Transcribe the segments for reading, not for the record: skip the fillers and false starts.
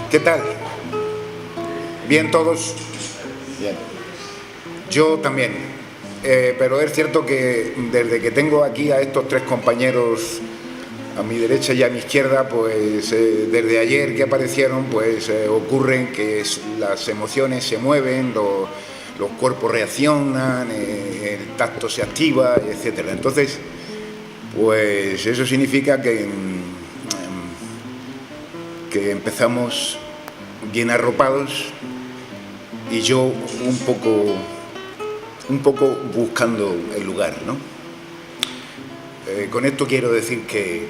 ¿Qué tal? ¿Bien todos? Bien. Yo también. Pero es cierto que desde que tengo aquí a estos tres compañeros a mi derecha y a mi izquierda, pues desde ayer que aparecieron, pues ocurren que las emociones se mueven, los cuerpos reaccionan, el tacto se activa, etcétera. Entonces, pues eso significa que empezamos bien arropados y yo un poco buscando el lugar, ¿no? Con esto quiero decir que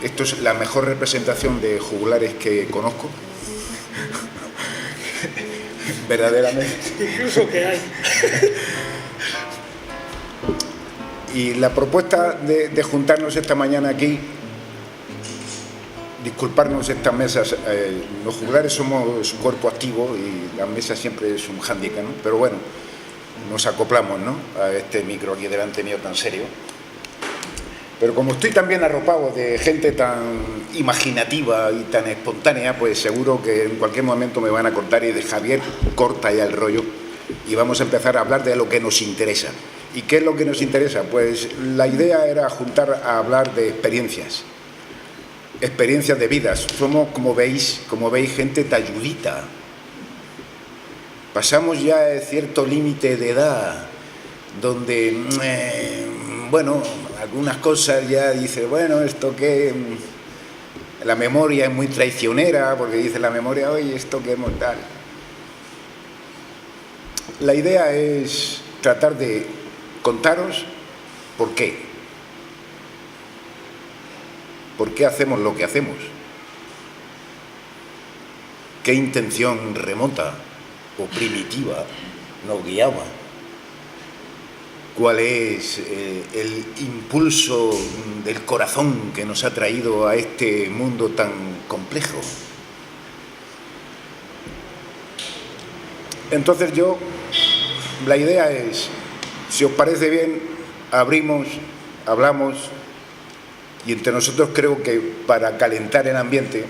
esto es la mejor representación de jugulares que conozco. Verdaderamente. Incluso que hay. Y la propuesta de juntarnos esta mañana aquí, disculparnos estas mesas, los jugulares somos cuerpo activo y la mesa siempre es un hándicap, ¿no? Pero bueno, nos acoplamos, ¿no?, a este micro aquí delante mío tan serio. Pero como estoy también arropado de gente tan imaginativa y tan espontánea, pues seguro que en cualquier momento me van a cortar y de Javier corta ya el rollo y vamos a empezar a hablar de lo que nos interesa. ¿Y qué es lo que nos interesa? Pues la idea era juntar a hablar de experiencias de vidas. Somos, como veis, gente talludita. Pasamos ya cierto límite de edad donde, bueno, algunas cosas ya dice, bueno, esto que la memoria es muy traicionera, porque dice la memoria, oye, esto que es mortal. La idea es tratar de contaros por qué. ¿Por qué hacemos lo que hacemos? ¿Qué intención remota o primitiva nos guiaba? ¿Cuál es el impulso del corazón que nos ha traído a este mundo tan complejo? Entonces la idea es, si os parece bien, abrimos, hablamos. Y entre nosotros creo que para calentar el ambiente,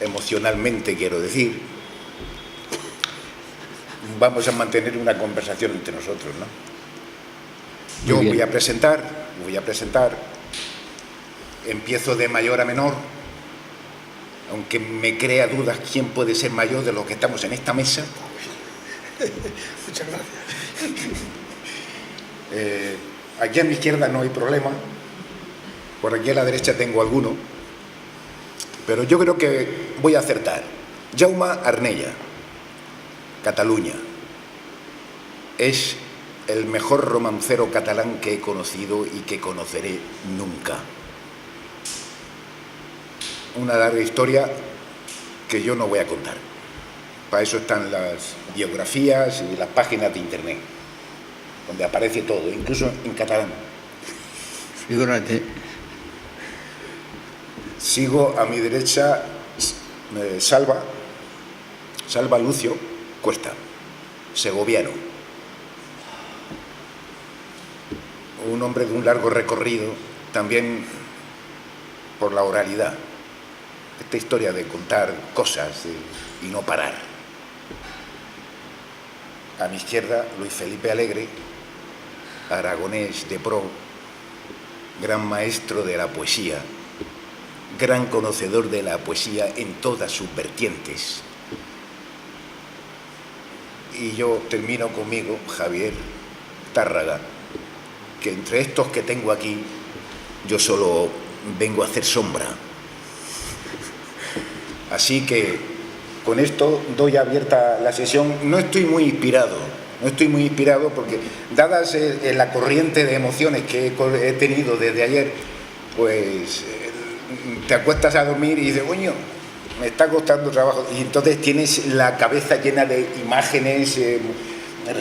emocionalmente quiero decir, vamos a mantener una conversación entre nosotros, ¿no? Yo voy a presentar, empiezo de mayor a menor, aunque me crea dudas quién puede ser mayor de los que estamos en esta mesa. Muchas gracias. Aquí a mi izquierda no hay problema. Por aquí a la derecha tengo alguno, pero yo creo que voy a acertar. Jaume Arnella, Cataluña. Es el mejor romancero catalán que he conocido y que conoceré nunca. Una larga historia que yo no voy a contar. Para eso están las biografías y las páginas de internet, donde aparece todo, incluso en catalán. Figúrate. Sigo a mi derecha Salva Lucio Cuesta, segoviano. Un hombre de un largo recorrido, también por la oralidad. Esta historia de contar cosas y no parar. A mi izquierda, Luis Felipe Alegre, aragonés de pro, gran maestro de la poesía, gran conocedor de la poesía en todas sus vertientes. Y yo termino conmigo, Javier Tárraga, que entre estos que tengo aquí, yo solo vengo a hacer sombra. Así que con esto doy abierta la sesión. No estoy muy inspirado porque, dadas la corriente de emociones que he tenido desde ayer, pues te acuestas a dormir y dices, coño, me está costando trabajo. Y entonces tienes la cabeza llena de imágenes,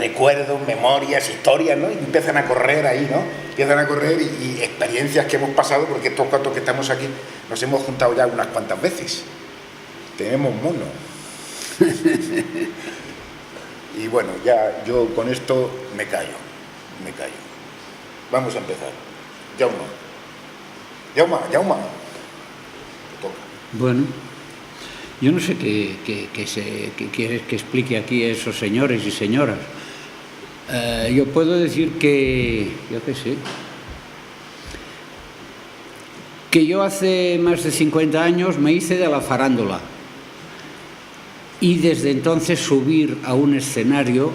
recuerdos, memorias, historias, ¿no? Y empiezan a correr ahí, ¿no? Empiezan a correr y experiencias que hemos pasado, porque estos cuantos que estamos aquí nos hemos juntado ya unas cuantas veces. Tenemos mono. Y bueno, ya yo con esto me callo. Vamos a empezar. Jaume. Te toca. Bueno, yo no sé qué quieres que explique aquí a esos señores y señoras. Yo puedo decir que, yo qué sé, que yo hace más de 50 años me hice de la farándula y desde entonces subir a un escenario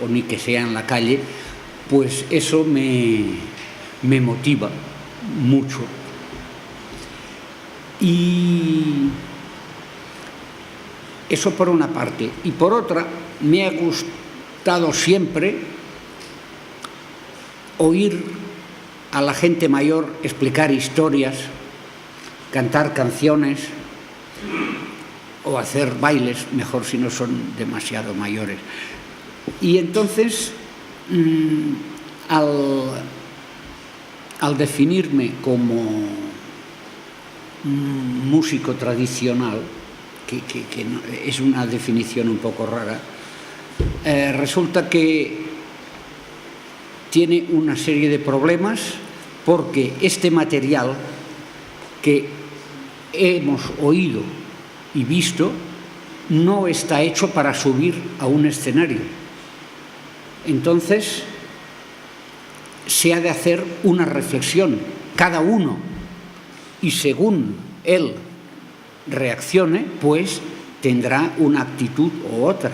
o ni que sea en la calle, pues eso me motiva mucho. Y eso por una parte. Y por otra, me ha gustado siempre oír a la gente mayor explicar historias, cantar canciones o hacer bailes, mejor si no son demasiado mayores. Y entonces, al definirme como músico tradicional, que es una definición un poco rara, resulta que tiene una serie de problemas porque este material que hemos oído y visto no está hecho para subir a un escenario. Entonces se ha de hacer una reflexión, cada uno, y según él reaccione, pues tendrá una actitud u otra.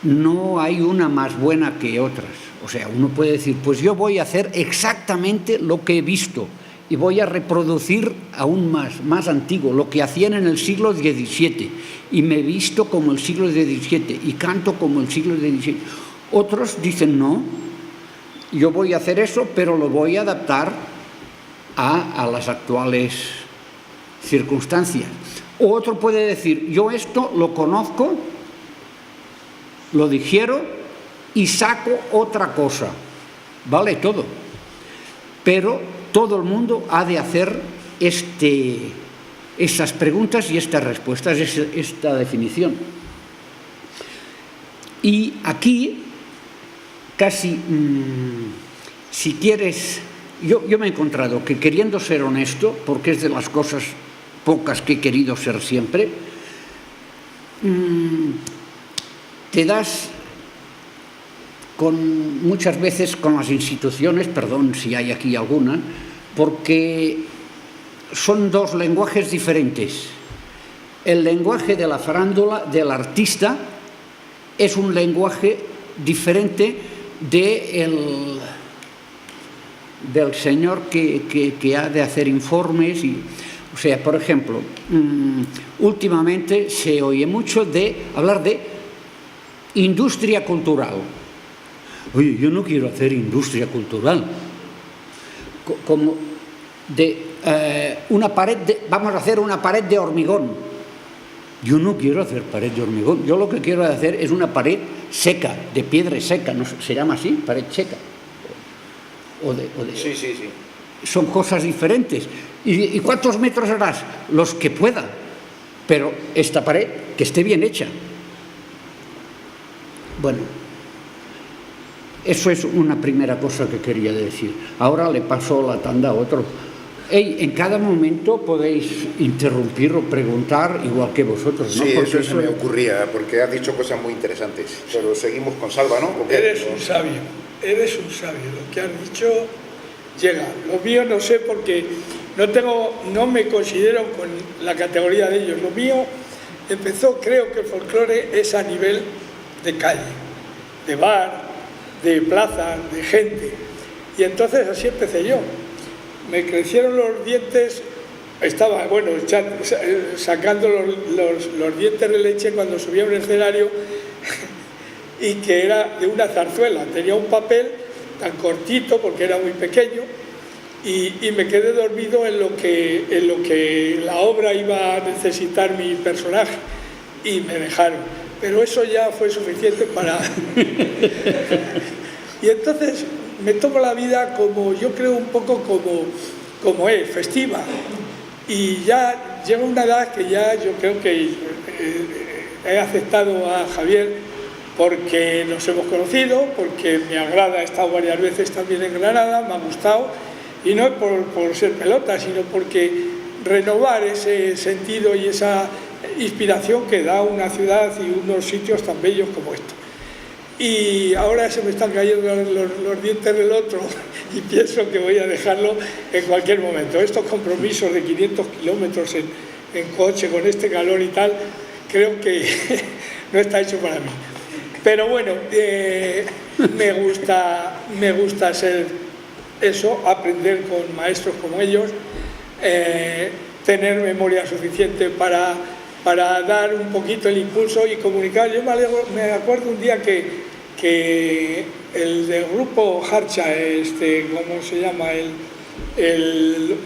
No hay una más buena que otras. O sea, uno puede decir, pues yo voy a hacer exactamente lo que he visto y voy a reproducir aún más antiguo, lo que hacían en el siglo XVII, y me he visto como el siglo XVII y canto como el siglo XVII. Otros dicen, no, yo voy a hacer eso, pero lo voy a adaptar a las actuales circunstancias. O otro puede decir, yo esto lo conozco, lo digiero y saco otra cosa. Vale todo. Pero todo el mundo ha de hacer estas preguntas y estas respuestas, esta definición. Y aquí, casi, si quieres, yo me he encontrado que queriendo ser honesto, porque es de las cosas pocas que he querido ser siempre, te das muchas veces con las instituciones, perdón si hay aquí alguna, porque son dos lenguajes diferentes. El lenguaje de la farándula, del artista, es un lenguaje diferente del señor que ha de hacer informes. O sea, por ejemplo, últimamente se oye mucho hablar de industria cultural. Oye, yo no quiero hacer industria cultural. Como una pared vamos a hacer una pared de hormigón. Yo no quiero hacer pared de hormigón. Yo lo que quiero hacer es una pared seca, de piedra seca. ¿No se llama así? Pared seca. Sí. Son cosas diferentes. ¿Y cuántos metros harás? Los que pueda. Pero esta pared, que esté bien hecha. Bueno, eso es una primera cosa que quería decir. Ahora le paso la tanda a otro. En cada momento podéis interrumpir o preguntar igual que vosotros, ¿no? Sí, porque eso se me ocurría, porque has dicho cosas muy interesantes. Pero seguimos con Salva, ¿no? Eres un sabio, lo que has dicho llega. Lo mío no sé, porque no me considero con la categoría de ellos. Lo mío empezó, creo que el folclore es a nivel de calle, de bar, de plaza, de gente. Y entonces así empecé yo. Me crecieron los dientes, estaba, sacando los dientes de leche cuando subía a un escenario y que era de una zarzuela. Tenía un papel tan cortito porque era muy pequeño y me quedé dormido en lo que la obra iba a necesitar mi personaje y me dejaron. Pero eso ya fue suficiente para... Y entonces me tomo la vida como, yo creo, un poco como es, festiva. Y ya llega una edad que ya yo creo que he aceptado a Javier porque nos hemos conocido, porque me agrada, he estado varias veces también en Granada, me ha gustado, y no es por ser pelota, sino porque renovar ese sentido y esa inspiración que da una ciudad y unos sitios tan bellos como estos. Y ahora se me están cayendo los dientes del otro y pienso que voy a dejarlo en cualquier momento. Estos compromisos de 500 kilómetros en coche con este calor y tal, creo que no está hecho para mí. Pero bueno, me gusta hacer eso, aprender con maestros como ellos, tener memoria suficiente para dar un poquito el impulso y comunicar. Yo me acuerdo un día que el del grupo Harcha, ¿cómo se llama?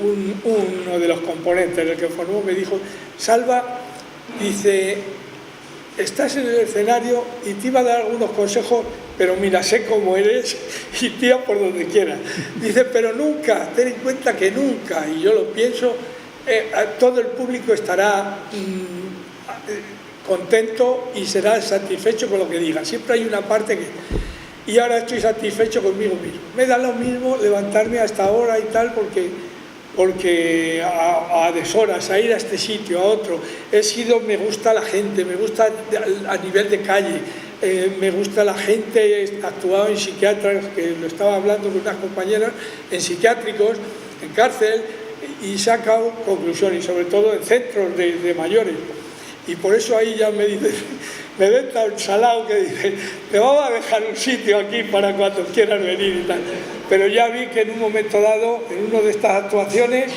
Uno de los componentes, el que formó, me dijo: Salva, dice, estás en el escenario y te iba a dar algunos consejos, pero mira, sé cómo eres y tira por donde quieras. Dice, pero nunca, ten en cuenta que nunca, y yo lo pienso, todo el público estará contento y será satisfecho con lo que diga. Siempre hay una parte que... Y ahora estoy satisfecho conmigo mismo. Me da lo mismo levantarme hasta ahora y tal, porque a deshoras, a ir a este sitio, a otro, me gusta la gente, me gusta a nivel de calle, me gusta la gente. He actuado en psiquiatras, que lo estaba hablando con unas compañeras, en psiquiátricos, en cárcel, y sacado conclusiones, sobre todo en centros de mayores. Y por eso ahí ya me dice, me ven tan salado que dice, te vamos a dejar un sitio aquí para cuando quieras venir y tal. Pero ya vi que en un momento dado, en una de estas actuaciones,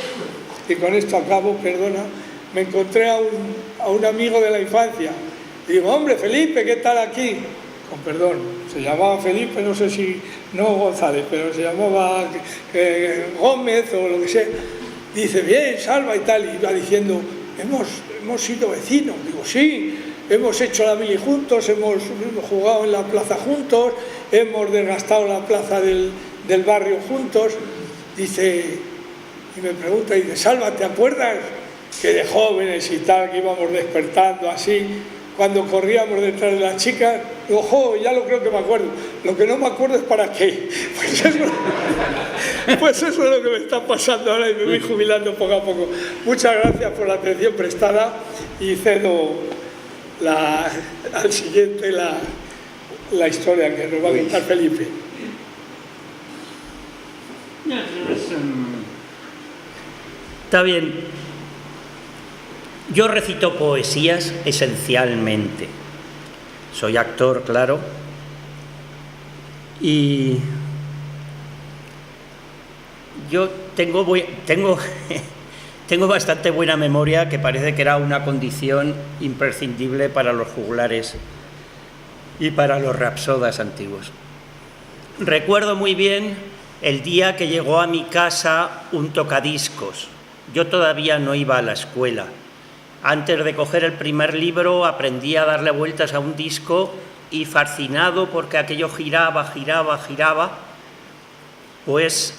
y con esto acabo, perdona, me encontré a un amigo de la infancia. Y digo, hombre, Felipe, ¿qué tal aquí? Con perdón, se llamaba Felipe, no sé si, no González, pero se llamaba Gómez o lo que sea. Dice, bien, Salva y tal, y iba diciendo, hemos sido vecinos. Digo, sí, hemos hecho la mili juntos, hemos jugado en la plaza juntos, hemos desgastado la plaza del barrio juntos. Dice, y me pregunta, dice, Salva, ¿te acuerdas que de jóvenes y tal, que íbamos despertando así, cuando corríamos detrás de las chicas? Digo, jo, ya lo creo que me acuerdo. Lo que no me acuerdo es para qué. Pues eso es lo que me está pasando ahora y me voy jubilando poco a poco. Muchas gracias por la atención prestada y cedo al siguiente la historia que nos va a contar Felipe. Está bien. Yo recito poesías esencialmente. Soy actor, claro. Y yo tengo bastante buena memoria, que parece que era una condición imprescindible para los juglares y para los rapsodas antiguos. Recuerdo muy bien el día que llegó a mi casa un tocadiscos. Yo todavía no iba a la escuela. Antes de coger el primer libro aprendí a darle vueltas a un disco y, fascinado porque aquello giraba, pues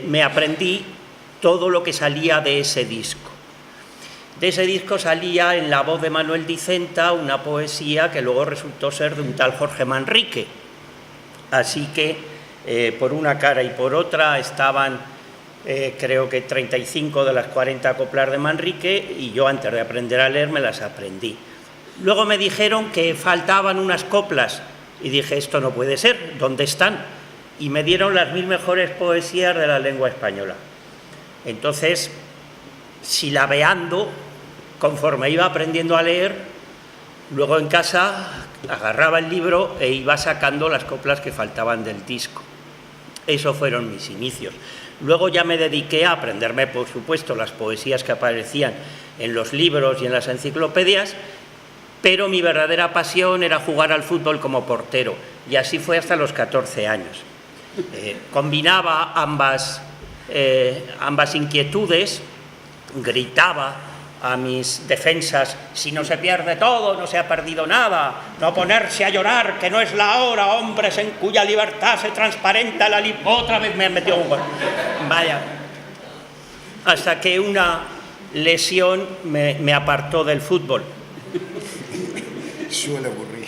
me aprendí todo lo que salía de ese disco. De ese disco salía, en la voz de Manuel Dicenta, una poesía que luego resultó ser de un tal Jorge Manrique. Así que por una cara y por otra estaban, creo que 35 de las 40 coplas de Manrique, y yo, antes de aprender a leer, me las aprendí. Luego me dijeron que faltaban unas coplas y dije, esto no puede ser, ¿dónde están? Y me dieron las 1000 mejores poesías de la lengua española. Entonces, silabeando, conforme iba aprendiendo a leer, luego en casa agarraba el libro e iba sacando las coplas que faltaban del disco. Esos fueron mis inicios. Luego ya me dediqué a aprenderme, por supuesto, las poesías que aparecían en los libros y en las enciclopedias, pero mi verdadera pasión era jugar al fútbol como portero, y así fue hasta los 14 años. Combinaba ambas inquietudes, gritaba a mis defensas, si no se pierde todo, no se ha perdido nada, no ponerse a llorar, que no es la hora, hombres en cuya libertad se transparenta la otra vez me metió un gol. Vaya, hasta que una lesión me apartó del fútbol. Suele aburrir.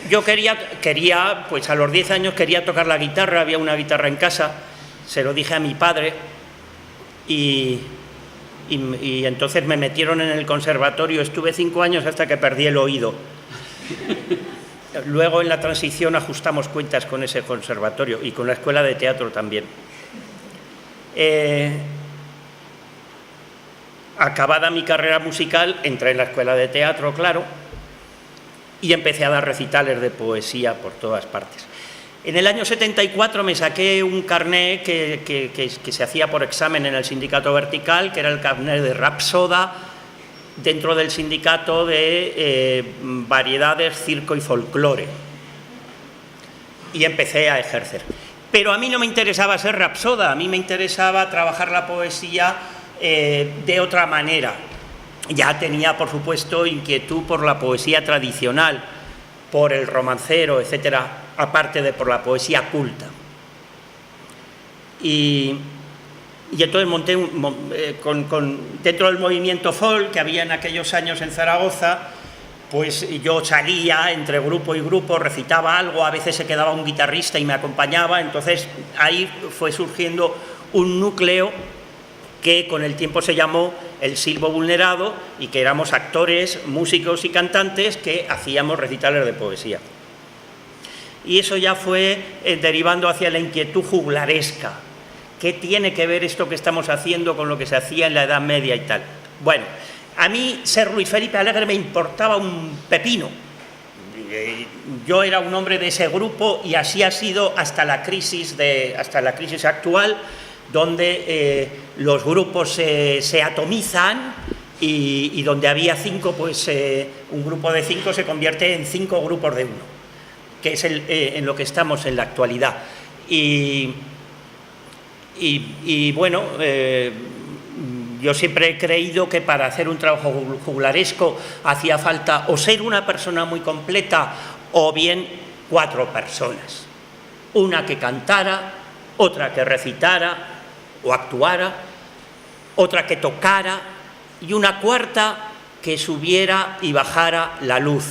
Yo quería, pues a los 10 años quería tocar la guitarra, había una guitarra en casa, se lo dije a mi padre y y entonces me metieron en el conservatorio, estuve 5 años hasta que perdí el oído. Luego en la transición ajustamos cuentas con ese conservatorio y con la escuela de teatro también. Acabada mi carrera musical, entré en la escuela de teatro, claro, y empecé a dar recitales de poesía por todas partes. En el año 74 me saqué un carné que se hacía por examen en el sindicato vertical, que era el carné de Rapsoda, dentro del sindicato de variedades, circo y folclore. Y empecé a ejercer. Pero a mí no me interesaba ser Rapsoda, a mí me interesaba trabajar la poesía de otra manera. Ya tenía, por supuesto, inquietud por la poesía tradicional, por el romancero, etcétera, aparte de por la poesía culta. Y entonces monté dentro del movimiento folk que había en aquellos años en Zaragoza, pues yo salía entre grupo y grupo, recitaba algo, a veces se quedaba un guitarrista y me acompañaba, entonces ahí fue surgiendo un núcleo que con el tiempo se llamó el Silbo Vulnerado y que éramos actores, músicos y cantantes que hacíamos recitales de poesía. Y eso ya fue derivando hacia la inquietud juglaresca. ¿Qué tiene que ver esto que estamos haciendo con lo que se hacía en la Edad Media y tal? Bueno, a mí ser Luis Felipe Alegre me importaba un pepino. Yo era un hombre de ese grupo y así ha sido hasta la crisis actual, donde los grupos se atomizan y donde había 5, pues un grupo de 5 se convierte en 5 grupos de 1, que es en lo que estamos en la actualidad. Y bueno, yo siempre he creído que para hacer un trabajo juglaresco hacía falta o ser una persona muy completa o bien 4 personas. Una que cantara, otra que recitara o actuara, otra que tocara y una cuarta que subiera y bajara la luz.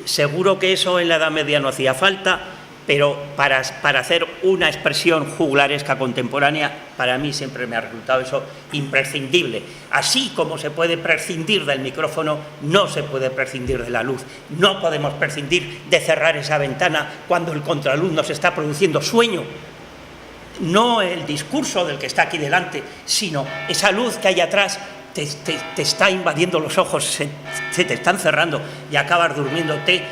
Seguro que eso en la Edad Media no hacía falta, pero para hacer una expresión juglaresca contemporánea, para mí siempre me ha resultado eso imprescindible. Así como se puede prescindir del micrófono, no se puede prescindir de la luz. No podemos prescindir de cerrar esa ventana cuando el contraluz nos está produciendo sueño. No el discurso del que está aquí delante, sino esa luz que hay atrás te está invadiendo los ojos, se te están cerrando y acabas durmiéndote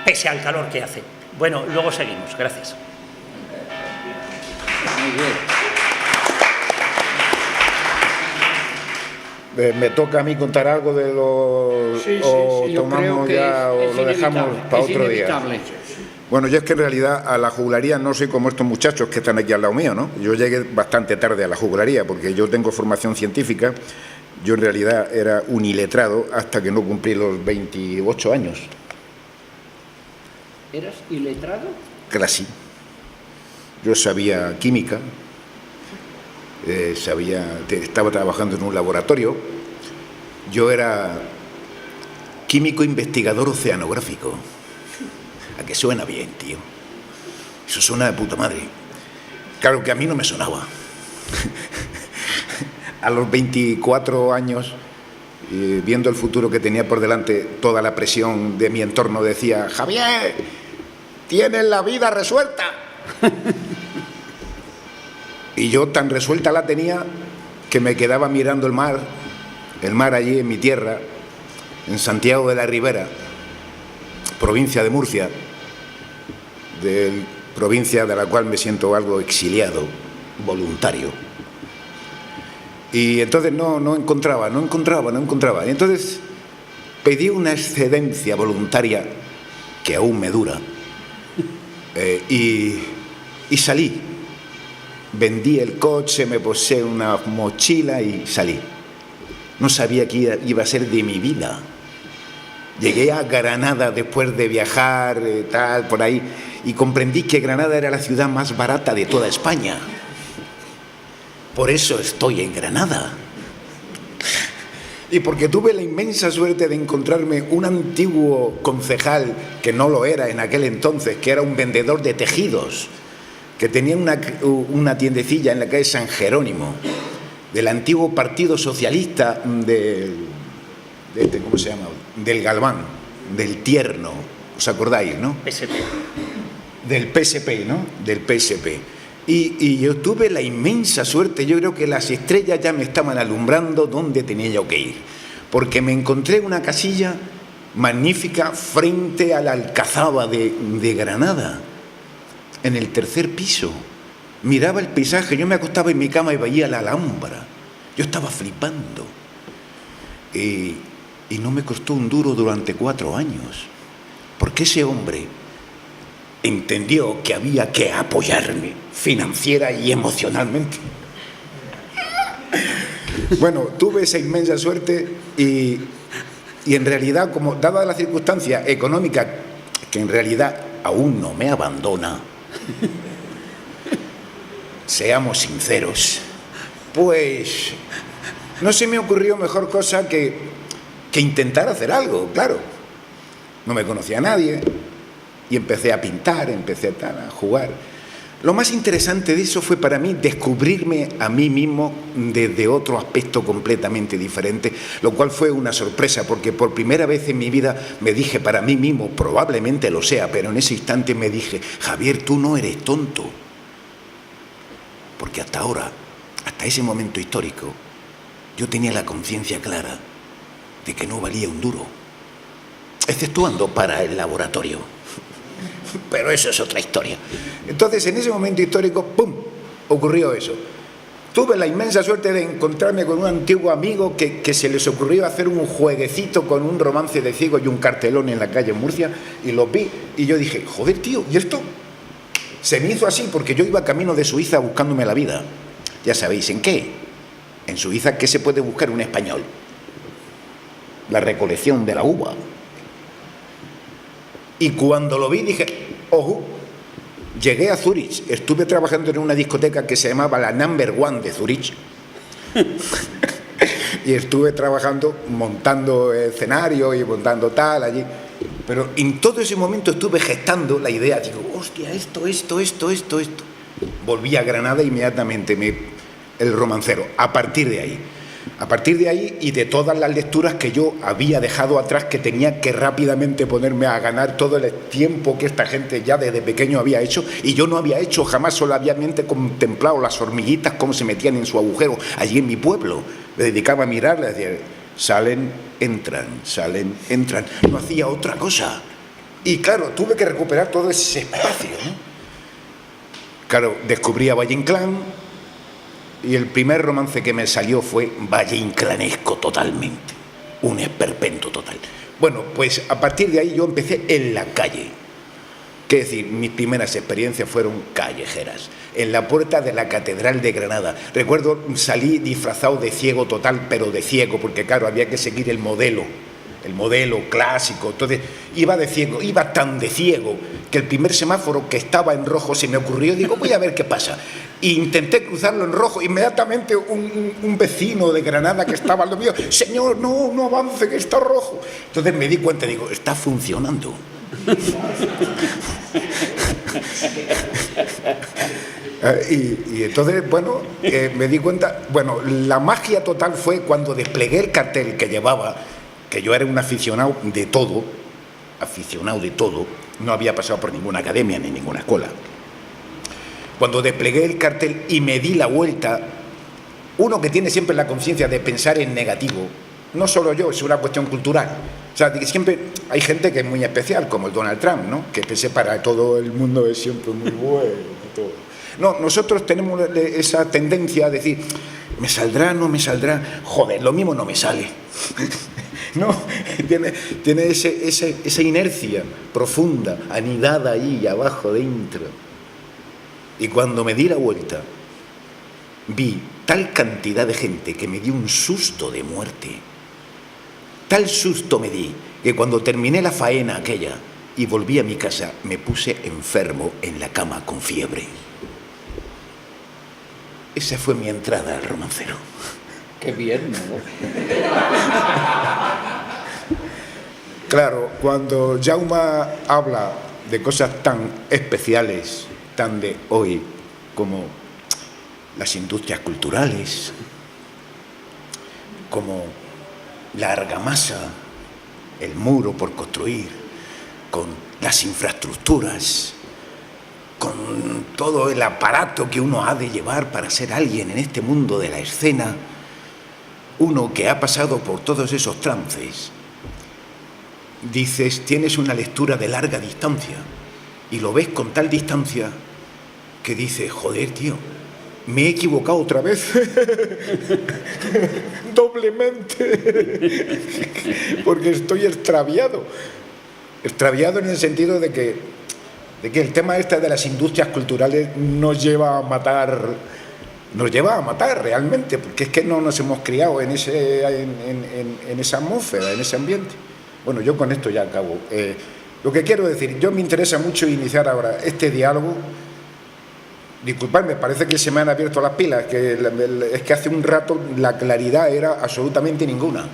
pese al calor que hace. Bueno, luego seguimos. Gracias. Muy bien. Me toca a mí contar algo de lo... Sí, o Yo tomamos creo que ya o lo dejamos para otro día. Bueno, yo es que en realidad a la juglaría no soy como estos muchachos que están aquí al lado mío, ¿no? Yo llegué bastante tarde a la juglaría porque yo tengo formación científica. Yo en realidad era un iletrado hasta que no cumplí los 28 años. ¿Eras iletrado? Casi. Yo sabía química, estaba trabajando en un laboratorio. Yo era químico investigador oceanográfico. ¿A que suena bien, tío? Eso suena de puta madre. Claro que a mí no me sonaba. A los 24 años, viendo el futuro que tenía por delante, toda la presión de mi entorno decía: Javier, tienes la vida resuelta. Y yo tan resuelta la tenía que me quedaba mirando el mar allí en mi tierra, en Santiago de la Ribera, provincia de Murcia, provincia de la cual me siento algo exiliado, voluntario. Y entonces no encontraba. Y entonces pedí una excedencia voluntaria que aún me dura y salí. Vendí el coche, me posé una mochila y salí. No sabía qué iba a ser de mi vida. Llegué a Granada después de viajar, por ahí, y comprendí que Granada era la ciudad más barata de toda España. Por eso estoy en Granada. Y porque tuve la inmensa suerte de encontrarme un antiguo concejal, que no lo era en aquel entonces, que era un vendedor de tejidos, que tenía una tiendecilla en la calle San Jerónimo, del antiguo Partido Socialista ¿cómo se llama? Del Galván, del Tierno, ¿os acordáis, no? PSP. Del PSP, ¿no? Del PSP. Y yo tuve la inmensa suerte, yo creo que las estrellas ya me estaban alumbrando dónde tenía yo que ir, porque me encontré una casilla magnífica frente a la Alcazaba de Granada, en el tercer piso. Miraba el paisaje, yo me acostaba en mi cama y veía la Alhambra. Yo estaba flipando. Y no me costó un duro durante 4 años, porque ese hombre entendió que había que apoyarme financiera y emocionalmente. Bueno, tuve esa inmensa suerte y en realidad, como dada la circunstancia económica, que en realidad aún no me abandona, seamos sinceros, pues no se me ocurrió mejor cosa que intentar hacer algo, claro. No me conocía a nadie y empecé a pintar, empecé a jugar. Lo más interesante de eso fue para mí descubrirme a mí mismo desde otro aspecto completamente diferente, lo cual fue una sorpresa, porque por primera vez en mi vida me dije para mí mismo, probablemente lo sea, pero en ese instante me dije: Javier, tú no eres tonto. Porque hasta ahora, hasta ese momento histórico, yo tenía la conciencia clara de que no valía un duro, exceptuando para el laboratorio. Pero eso es otra historia. Entonces, en ese momento histórico, ¡pum!, ocurrió eso. Tuve la inmensa suerte de encontrarme con un antiguo amigo que se les ocurrió hacer un jueguecito con un romance de ciego y un cartelón en la calle en Murcia, y los vi, y yo dije: joder, tío, ¿y esto? Se me hizo así porque yo iba camino de Suiza buscándome la vida. Ya sabéis en qué. En Suiza, ¿qué se puede buscar un español? La recolección de la uva. Y cuando lo vi dije: ojo. Llegué a Zurich, estuve trabajando en una discoteca que se llamaba la Number One de Zurich. Y estuve trabajando, montando escenario y montando tal allí. Pero en todo ese momento estuve gestando la idea, digo: hostia, esto. Volví a Granada inmediatamente, el romancero, a partir de ahí y de todas las lecturas que yo había dejado atrás, que tenía que rápidamente ponerme a ganar todo el tiempo que esta gente ya desde pequeño había hecho, y yo no había hecho jamás, solamente contemplado las hormiguitas cómo se metían en su agujero allí en mi pueblo. Me dedicaba a mirarlas, decía: salen, entran, no hacía otra cosa. Y claro, tuve que recuperar todo ese espacio, ¿no? Claro, descubrí a Valle Inclán, y el primer romance que me salió fue Valle Inclanesco totalmente, un esperpento total. Bueno, pues a partir de ahí yo empecé en la calle. ¿Qué decir? Mis primeras experiencias fueron callejeras, en la puerta de la Catedral de Granada. Recuerdo, salí disfrazado de ciego total, pero de ciego, porque claro, había que seguir el modelo clásico. Entonces iba tan de ciego que el primer semáforo que estaba en rojo se me ocurrió, digo: voy a ver qué pasa. E intenté cruzarlo en rojo, inmediatamente un vecino de Granada que estaba al lado mío: señor, no avance, que está rojo. Entonces me di cuenta, digo: está funcionando. Y entonces, bueno, me di cuenta, bueno, la magia total fue cuando desplegué el cartel que llevaba, que yo era un aficionado de todo, no había pasado por ninguna academia ni ninguna escuela. Cuando desplegué el cartel y me di la vuelta, uno que tiene siempre la conciencia de pensar en negativo, no solo yo, es una cuestión cultural. O sea, que siempre hay gente que es muy especial, como el Donald Trump, ¿no? Que pese para todo el mundo es siempre muy bueno. Todo. No, nosotros tenemos esa tendencia a decir: ¿me saldrá, no me saldrá? Joder, lo mismo no me sale. No, tiene esa inercia profunda, anidada ahí abajo dentro. Y cuando me di la vuelta, vi tal cantidad de gente que me dio un susto de muerte. Tal susto me di que cuando terminé la faena aquella y volví a mi casa, me puse enfermo en la cama con fiebre. Esa fue mi entrada al romancero. Qué bien, ¿no? Claro, cuando Jaume habla de cosas tan especiales, tan de hoy, como las industrias culturales, como la argamasa, el muro por construir, con las infraestructuras, con todo el aparato que uno ha de llevar para ser alguien en este mundo de la escena, uno que ha pasado por todos esos trances, dices, tienes una lectura de larga distancia y lo ves con tal distancia que dices, joder, tío, me he equivocado otra vez. Doblemente. Porque estoy extraviado. Extraviado en el sentido de que el tema este de las industrias culturales nos lleva a matar realmente, porque es que no nos hemos criado en esa atmósfera, en ese ambiente. Bueno, yo con esto ya acabo. Lo que quiero decir, yo me interesa mucho iniciar ahora este diálogo. Disculpadme, parece que se me han abierto las pilas, es que hace un rato la claridad era absolutamente ninguna.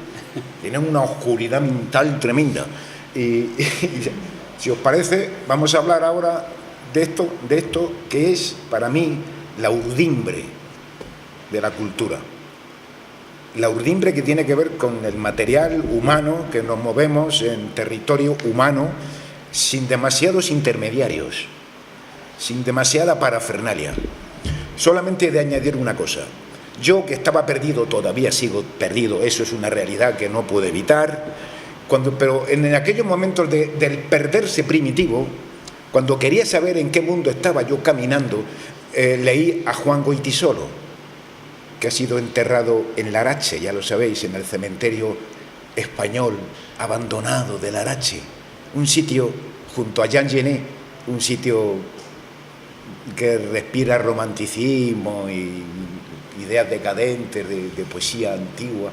Tienen una oscuridad mental tremenda. Y si os parece, vamos a hablar ahora de esto que es para mí la urdimbre de la cultura. La urdimbre que tiene que ver con el material humano, que nos movemos en territorio humano sin demasiados intermediarios, sin demasiada parafernalia. Solamente de añadir una cosa. Yo, que estaba perdido, todavía sigo perdido, eso es una realidad que no puedo evitar, pero en aquellos momentos del perderse primitivo, cuando quería saber en qué mundo estaba yo caminando, leí a Juan Goytisolo, que ha sido enterrado en Larache, ya lo sabéis, en el cementerio español abandonado de Larache, un sitio junto a Jean Genet, un sitio que respira romanticismo y ideas decadentes de poesía antigua.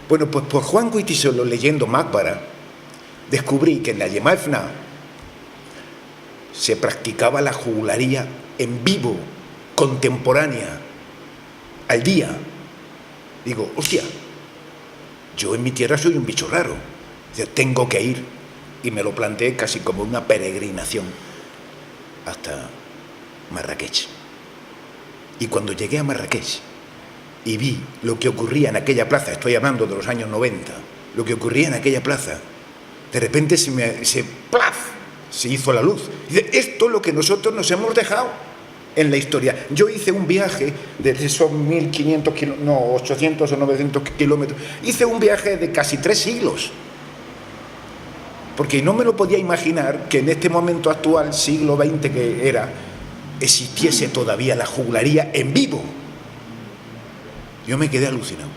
Bueno, pues por Juan Goytisolo, leyendo Mákbara, descubrí que en la Yemafna se practicaba la jugularía en vivo, contemporánea, al día. Digo, hostia, yo en mi tierra soy un bicho raro, tengo que ir, y me lo planteé casi como una peregrinación hasta Marrakech. Y cuando llegué a Marrakech y vi lo que ocurría en aquella plaza, estoy hablando de los años 90, lo que ocurría en aquella plaza, de repente se hizo la luz. Dice, esto es lo que nosotros nos hemos dejado en la historia. Yo hice un viaje de esos 1500 kilómetros, no, 800 o 900 kilómetros, hice un viaje de casi 3 siglos. Porque no me lo podía imaginar que en este momento actual, siglo XX que era, existiese todavía la juglaría en vivo. Yo me quedé alucinado.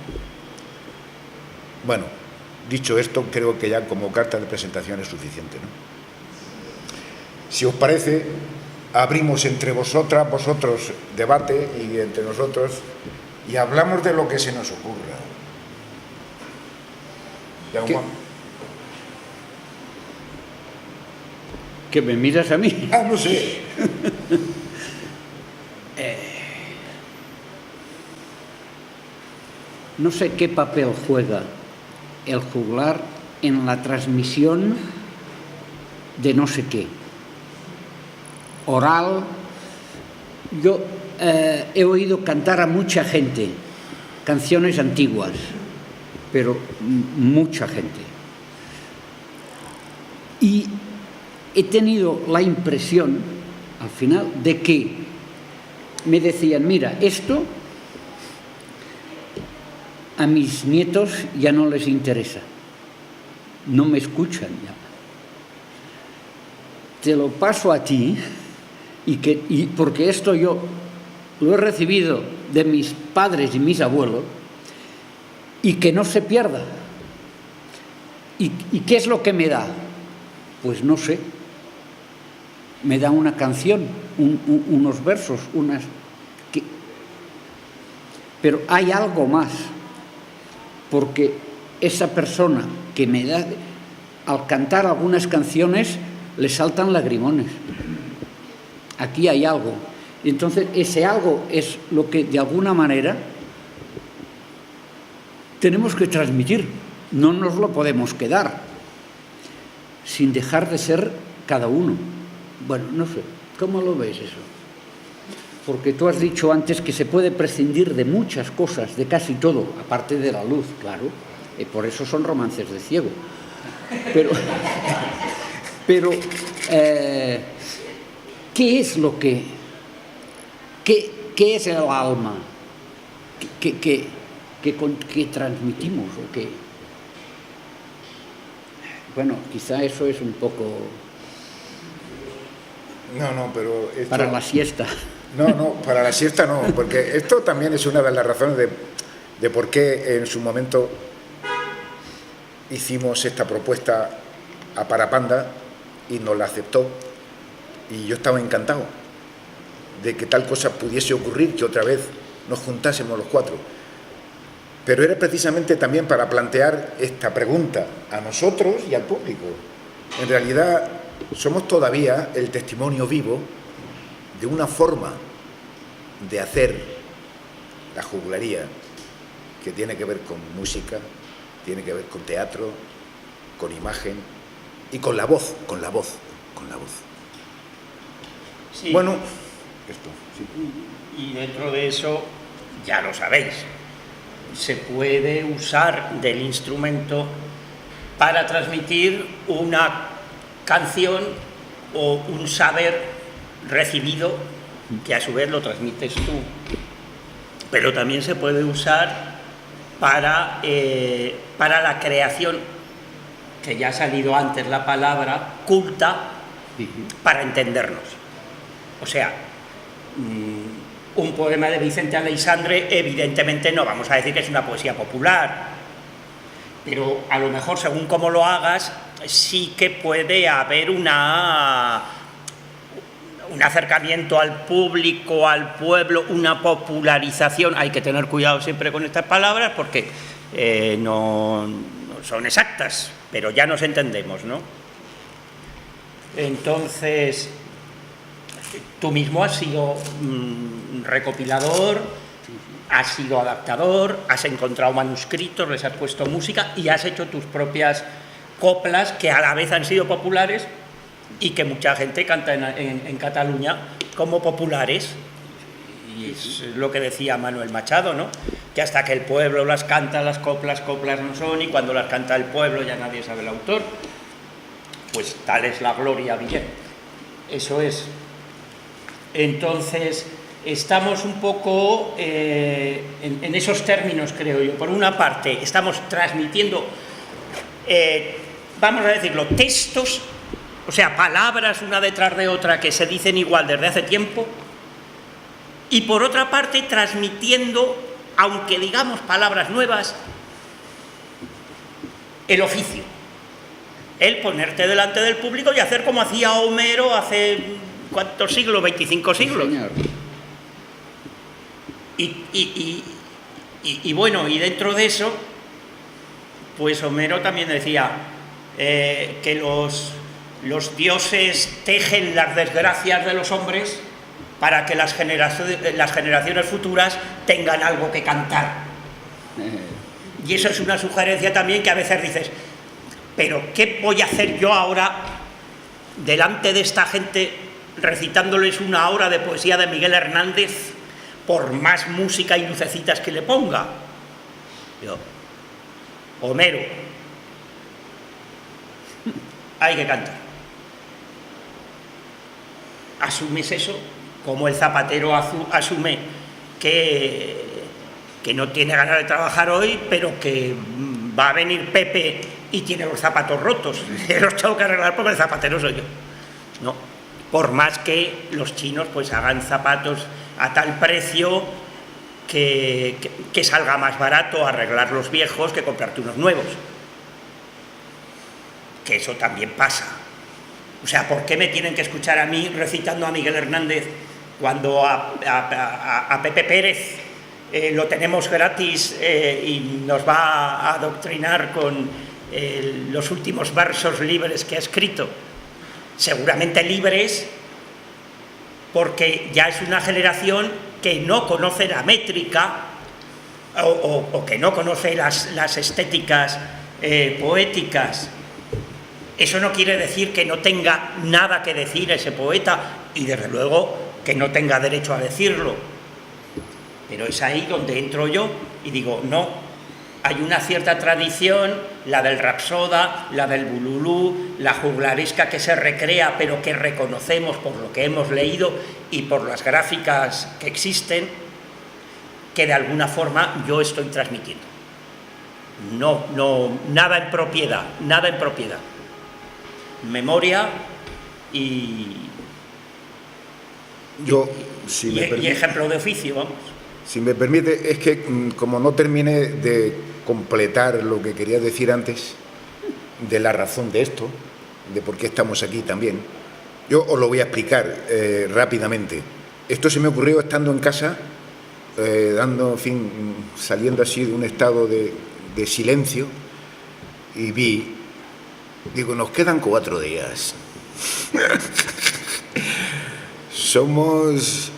Bueno, dicho esto, creo que ya como carta de presentación es suficiente, ¿no? Si os parece, abrimos entre vosotros debate y entre nosotros y hablamos de lo que se nos ocurra. ¿Que me miras a mí? Ah, no sé. No sé qué papel juega el juglar en la transmisión de no sé qué. Oral. Yo he oído cantar a mucha gente canciones antiguas, pero mucha gente. Y he tenido la impresión, al final, de que me decían, mira, esto a mis nietos ya no les interesa, no me escuchan ya. Te lo paso a ti, y porque esto yo lo he recibido de mis padres y mis abuelos, y que no se pierda. ¿Y qué es lo que me da? Pues no sé. Me da una canción, unos versos, pero hay algo más, porque esa persona que me da, al cantar algunas canciones, le saltan lagrimones. Aquí hay algo. Y entonces ese algo es lo que de alguna manera tenemos que transmitir. No nos lo podemos quedar, sin dejar de ser cada uno. Bueno, no sé, ¿cómo lo ves eso? porque tú has dicho antes que se puede prescindir de muchas cosas, de casi todo, aparte de la luz, claro, por eso son romances de ciego. Pero ¿qué es lo que... ¿Qué es el alma que transmitimos? O que, bueno, quizá eso es un poco... No, pero... Esto... Para la siesta. No, para la siesta no, porque esto también es una de las razones de por qué en su momento hicimos esta propuesta a Parapanda y nos la aceptó, y yo estaba encantado de que tal cosa pudiese ocurrir, que otra vez nos juntásemos los cuatro. Pero era precisamente también para plantear esta pregunta a nosotros y al público. En realidad somos todavía el testimonio vivo de una forma de hacer la juglaría que tiene que ver con música, tiene que ver con teatro, con imagen y con la voz. Sí. Bueno, esto, sí. Y dentro de eso, ya lo sabéis, se puede usar del instrumento para transmitir una canción o un saber recibido, que a su vez lo transmites tú, pero también se puede usar para la creación, que ya ha salido antes la palabra, culta, para entendernos. O sea, un poema de Vicente Aleixandre, evidentemente no vamos a decir que es una poesía popular, pero a lo mejor según cómo lo hagas, sí que puede haber un acercamiento al público, al pueblo, una popularización. Hay que tener cuidado siempre con estas palabras porque no son exactas, pero ya nos entendemos, ¿no? Entonces, tú mismo has sido recopilador, has sido adaptador, has encontrado manuscritos, les has puesto música y has hecho tus propias coplas que a la vez han sido populares y que mucha gente canta en Cataluña como populares. Y es lo que decía Manuel Machado, ¿no? Que hasta que el pueblo las canta, las coplas no son, y cuando las canta el pueblo ya nadie sabe el autor. Pues tal es la gloria, bien. Eso es. Entonces, estamos un poco en esos términos, creo yo. Por una parte, estamos transmitiendo, vamos a decirlo, textos, o sea, palabras una detrás de otra que se dicen igual desde hace tiempo, y por otra parte, transmitiendo, aunque digamos palabras nuevas, el oficio. El ponerte delante del público y hacer como hacía Homero hace... ¿cuántos siglos? 25 siglos. Y bueno, y dentro de eso, pues Homero también decía que los dioses tejen las desgracias de los hombres para que las generaciones futuras tengan algo que cantar. Y eso es una sugerencia también que a veces dices, pero ¿qué voy a hacer yo ahora delante de esta gente recitándoles una hora de poesía de Miguel Hernández por más música y lucecitas que le ponga? Yo, Homero, hay que cantar. ¿Asumes eso? Como el zapatero asume que no tiene ganas de trabajar hoy, pero que va a venir Pepe y tiene los zapatos rotos. Los tengo que arreglar porque el zapatero soy yo. No. Por más que los chinos pues hagan zapatos a tal precio que salga más barato arreglar los viejos que comprarte unos nuevos. Que eso también pasa. O sea, ¿por qué me tienen que escuchar a mí recitando a Miguel Hernández cuando a Pepe Pérez lo tenemos gratis y nos va a adoctrinar con los últimos versos libres que ha escrito? Seguramente libres porque ya es una generación que no conoce la métrica o que no conoce las estéticas poéticas. Eso no quiere decir que no tenga nada que decir ese poeta, y desde luego que no tenga derecho a decirlo, pero es ahí donde entro yo y digo, no, hay una cierta tradición, la del rapsoda, la del bululú, la juglaresca que se recrea pero que reconocemos por lo que hemos leído y por las gráficas que existen, que de alguna forma yo estoy transmitiendo. No, nada en propiedad, nada en propiedad. Memoria y ejemplo de oficio, vamos. Si me permite, es que como no terminé de completar lo que quería decir antes, de la razón de esto, de por qué estamos aquí también, yo os lo voy a explicar rápidamente. Esto se me ocurrió estando en casa, saliendo así de un estado de silencio, y digo, nos quedan 4 días. Somos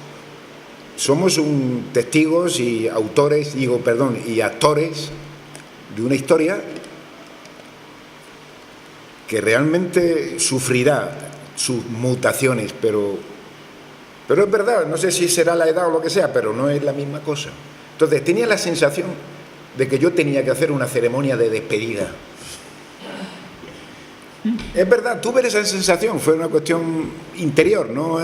testigos y autores, y actores de una historia que realmente sufrirá sus mutaciones, pero es verdad, no sé si será la edad o lo que sea, pero no es la misma cosa. Entonces tenía la sensación de que yo tenía que hacer una ceremonia de despedida. Es verdad, tuve esa sensación, fue una cuestión interior, ¿no?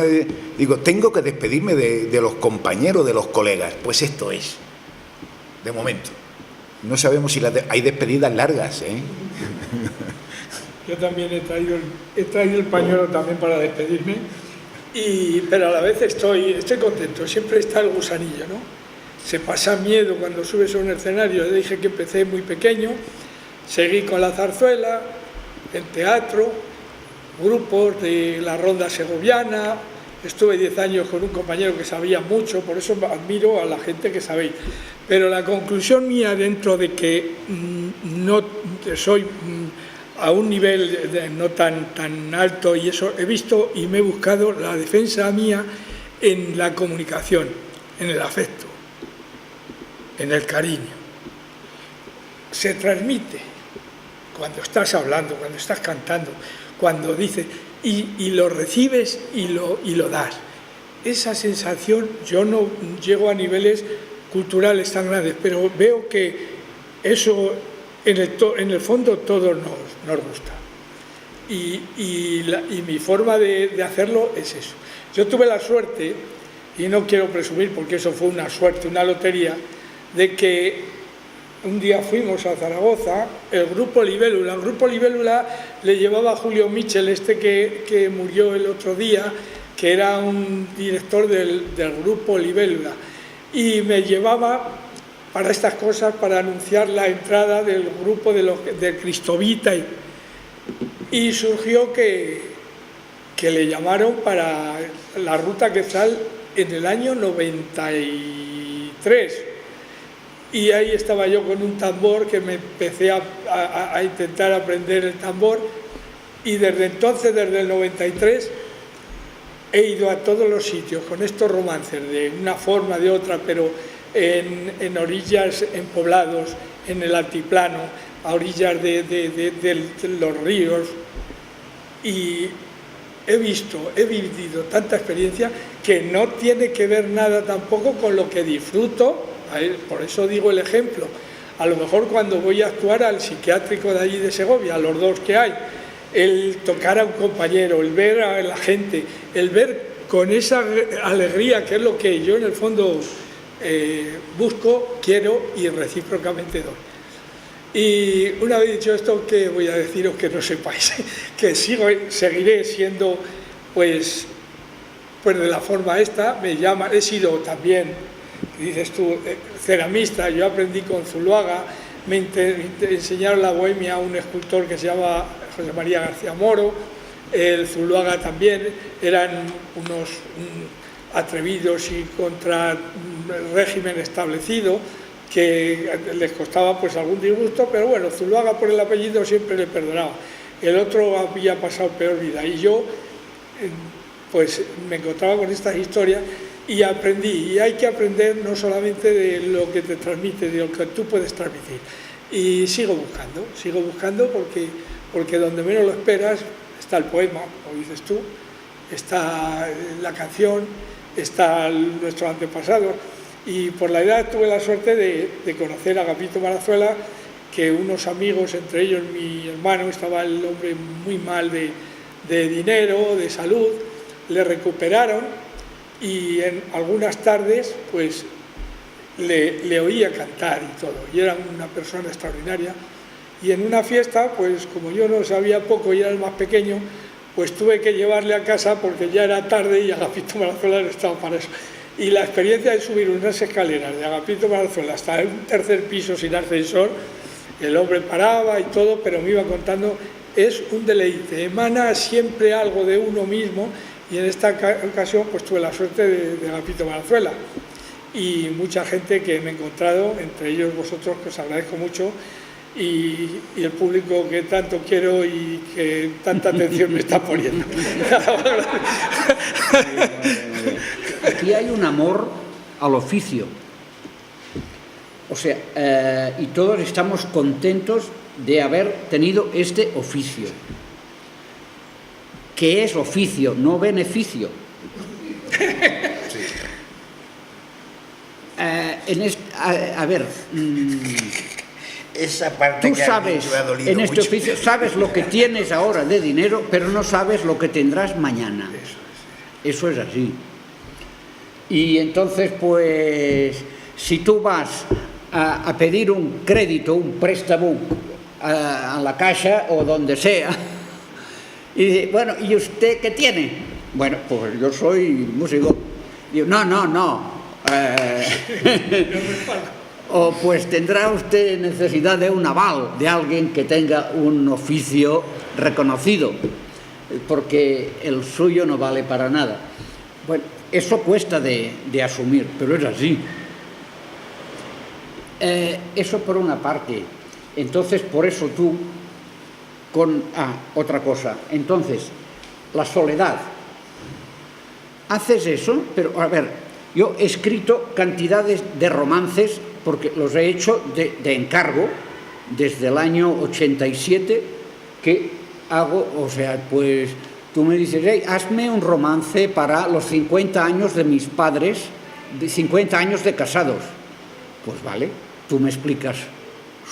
Digo, tengo que despedirme de los compañeros, de los colegas. Pues esto es, de momento. No sabemos si hay despedidas largas, ¿eh? Yo también he traído el pañuelo también para despedirme, pero a la vez estoy contento, siempre está el gusanillo, ¿no? Se pasa miedo cuando subes a un escenario. Yo dije que empecé muy pequeño, seguí con la zarzuela, el teatro, grupos de la ronda segoviana, estuve 10 años con un compañero que sabía mucho, por eso admiro a la gente que sabéis. Pero la conclusión mía, dentro de que no soy a un nivel no tan alto, y eso he visto y me he buscado la defensa mía en la comunicación, en el afecto, en el cariño. Se transmite cuando estás hablando, cuando estás cantando, cuando dices, y lo recibes y lo das. Esa sensación, yo no llego a niveles culturales tan grandes, pero veo que eso en el fondo todos nos gusta. Y mi forma de hacerlo es eso. Yo tuve la suerte, y no quiero presumir porque eso fue una suerte, una lotería, de que un día fuimos a Zaragoza, el Grupo Libélula. El Grupo Libélula le llevaba a Julio Michel, que murió el otro día, que era un director del Grupo Libélula. Y me llevaba para estas cosas, para anunciar la entrada del grupo del Cristovita. Y surgió que le llamaron para la Ruta Quetzal en el año 93. Y ahí estaba yo con un tambor, que me empecé a intentar aprender el tambor, y desde entonces, desde el 93, he ido a todos los sitios con estos romances, de una forma, de otra, pero en orillas, en poblados, en el altiplano, a orillas de los ríos, y he vivido tanta experiencia que no tiene que ver nada tampoco con lo que disfruto. Por eso digo el ejemplo. A lo mejor cuando voy a actuar al psiquiátrico de allí de Segovia, los 2 que hay, el tocar a un compañero, el ver a la gente, el ver con esa alegría, que es lo que yo en el fondo busco, quiero y recíprocamente doy. Y una vez dicho esto, que voy a deciros que no sepáis, que seguiré siendo pues de la forma esta. He sido también, dices tú, ceramista. Yo aprendí con Zuluaga, me enseñaron la bohemia a un escultor que se llama José María García Moro, el Zuluaga también, eran unos atrevidos y contra el régimen establecido, que les costaba pues algún disgusto, pero bueno, Zuluaga por el apellido siempre le perdonaba. El otro había pasado peor vida, y yo pues me encontraba con estas historias y aprendí. Y hay que aprender no solamente de lo que te transmite, de lo que tú puedes transmitir. Y sigo buscando porque donde menos lo esperas está el poema, como dices tú, está la canción, está nuestro antepasado. Y por la edad tuve la suerte de conocer a Agapito Marazuela, que unos amigos, entre ellos mi hermano, estaba el hombre muy mal de dinero, de salud, le recuperaron y en algunas tardes pues le oía cantar y todo, y era una persona extraordinaria. Y en una fiesta, pues como yo no sabía poco y era el más pequeño, pues tuve que llevarle a casa porque ya era tarde y Agapito Marazuela no estaba para eso. Y la experiencia de subir unas escaleras de Agapito Marazuela hasta un tercer piso sin ascensor, el hombre paraba y todo, pero me iba contando, es un deleite, emana siempre algo de uno mismo, y en esta ocasión pues tuve la suerte de Agapito Marazuela y mucha gente que me he encontrado, entre ellos vosotros, que os agradezco mucho, y el público que tanto quiero y que tanta atención me está poniendo. Aquí hay un amor al oficio, o sea, y todos estamos contentos de haber tenido este oficio, que es oficio, no beneficio. A ver, esa parte tú sabes, en este oficio, sabes lo que tienes ahora de dinero, pero no sabes lo que tendrás mañana. Eso es así. Y entonces, pues, si tú vas a pedir un crédito, un préstamo a la Caixa o donde sea, y dice, bueno, ¿y usted qué tiene? Bueno, pues yo soy músico. Digo, no. O pues tendrá usted necesidad de un aval de alguien que tenga un oficio reconocido, porque el suyo no vale para nada. Bueno, eso cuesta de asumir, pero es así. Eso por una parte. Entonces, por eso tú, otra cosa. Entonces, la soledad. Haces eso, pero a ver, yo he escrito cantidades de romances, porque los he hecho de encargo, desde el año 87, que hago, o sea, pues tú me dices, hey, hazme un romance para los 50 años de mis padres, de 50 años de casados. Pues vale, tú me explicas